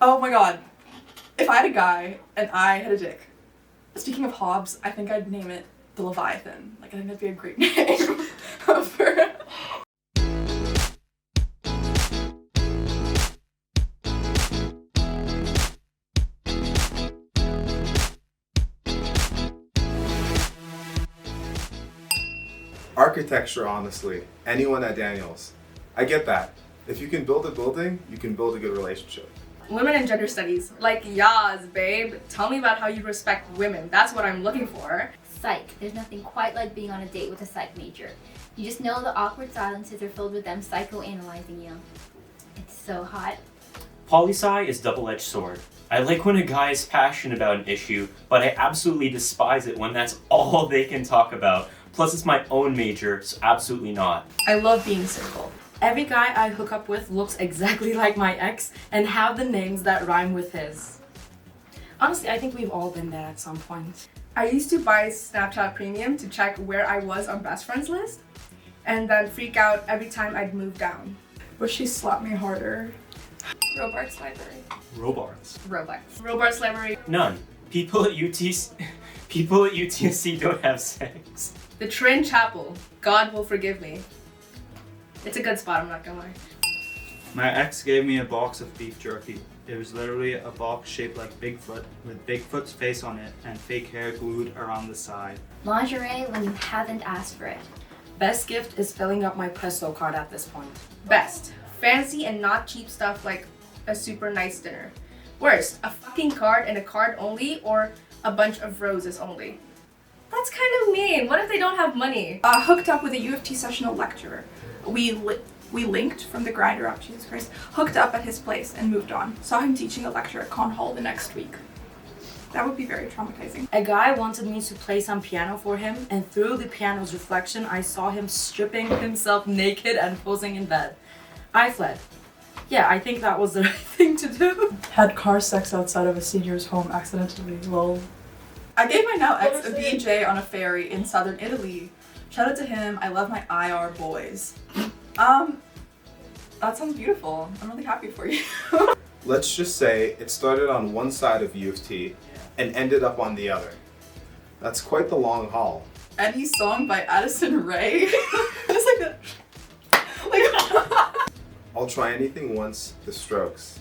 Oh my god. If I had a guy and I had a dick, speaking of Hobbes, I think I'd name it the Leviathan. Like, I think that'd be a great name for... Architecture, honestly. Anyone at Daniels. I get that. If you can build a building, you can build a good relationship. Women and gender studies. Like, yas, babe. Tell me about how you respect women. That's what I'm looking for. Psych. There's nothing quite like being on a date with a psych major. You just know the awkward silences are filled with them psychoanalyzing you. It's so hot. Poli-sci is double-edged sword. I like when a guy is passionate about an issue, but I absolutely despise it when that's all they can talk about. Plus, it's my own major, so absolutely not. I love being single. Every guy I hook up with looks exactly like my ex and have the names that rhyme with his. Honestly, I think we've all been there at some point. I used to buy Snapchat Premium to check where I was on best friends list, and then freak out every time I'd move down. Wish she slapped me harder. Robarts Library. Robarts. Robarts Library. None. People at UTC don't have sex. The Trin Chapel. God will forgive me. It's a good spot, I'm not gonna lie. My ex gave me a box of beef jerky. It was literally a box shaped like Bigfoot with Bigfoot's face on it and fake hair glued around the side. Lingerie when you haven't asked for it. Best gift is filling up my Presto card at this point. Best. Fancy and not cheap stuff like a super nice dinner. Worst. A fucking card and a card only, or a bunch of roses only. That's kind of mean. What if they don't have money? Hooked up with a U of T sessional lecturer. We linked from the Grindr app, Jesus Christ. Hooked up at his place and moved on. Saw him teaching a lecture at Con Hall the next week. That would be very traumatizing. A guy wanted me to play some piano for him, and through the piano's reflection, I saw him stripping himself naked and posing in bed. I fled. Yeah, I think that was the right thing to do. Had car sex outside of a senior's home accidentally, lol. I gave my now ex a BJ on a ferry in southern Italy. Shout out to him, I love my IR boys. That sounds beautiful. I'm really happy for you. Let's just say it started on one side of U of T and ended up on the other. That's quite the long haul. Any song by Addison Rae? It's like a... I'll try anything once, The Strokes.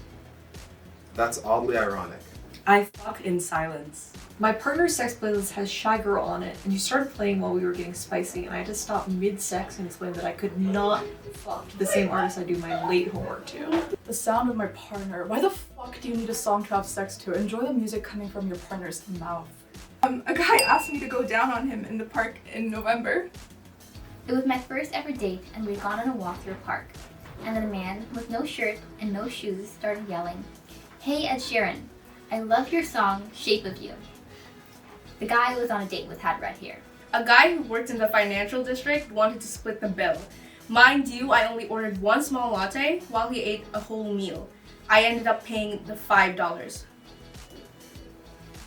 That's oddly ironic. I fuck in silence. My partner's sex playlist has Shy Girl on it, and you started playing while we were getting spicy, and I had to stop mid-sex and explain that I could not fuck the same artist I do my late homework to. The sound of my partner. Why the fuck do you need a song to have sex to? Enjoy the music coming from your partner's mouth. A guy asked me to go down on him in the park in November. It was my first ever date, and we'd gone on a walk through a park. And then a man with no shirt and no shoes started yelling, "Hey Ed Sheeran, I love your song, Shape of You." The guy I was on a date with had red hair. A guy who worked in the financial district wanted to split the bill. Mind you, I only ordered one small latte while he ate a whole meal. I ended up paying the $5.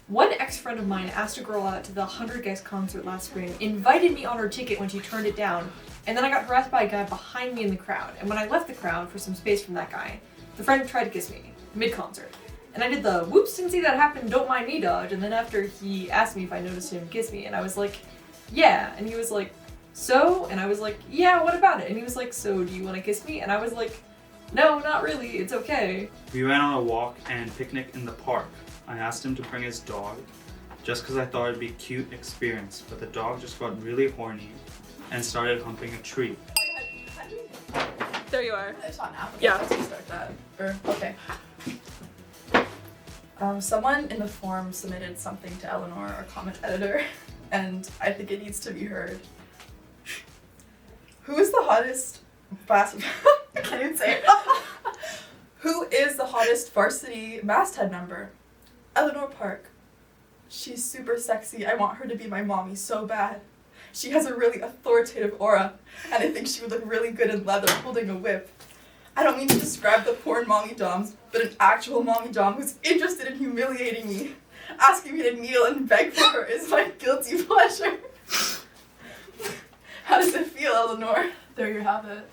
One ex-friend of mine asked a girl out to the 100 Guest concert last spring, invited me on her ticket when she turned it down, and then I got harassed by a guy behind me in the crowd. And when I left the crowd for some space from that guy, the friend tried to kiss me, mid-concert. And I did the whoops, didn't see that happen, don't mind me dodge, and then after he asked me if I noticed him kiss me, and I was like, yeah, and he was like, so? And I was like, yeah, what about it? And he was like, so do you want to kiss me? And I was like, no, not really, it's okay. We went on a walk and picnic in the park. I asked him to bring his dog, just because I thought it'd be a cute experience, but the dog just got really horny and started humping a tree. There you are. It's on now. Yeah. Let's start that. Okay. Someone in the forum submitted something to Eleanor, our comment editor, and I think it needs to be heard. Who is the hottest basketball? I can't even say it. Who is the hottest varsity masthead member? Eleanor Park. She's super sexy. I want her to be my mommy so bad. She has a really authoritative aura, and I think she would look really good in leather holding a whip. I don't mean to describe the porn mommy doms, but an actual mommy dom who's interested in humiliating me. Asking me to kneel and beg for her is my guilty pleasure. How does it feel, Eleanor? There you have it.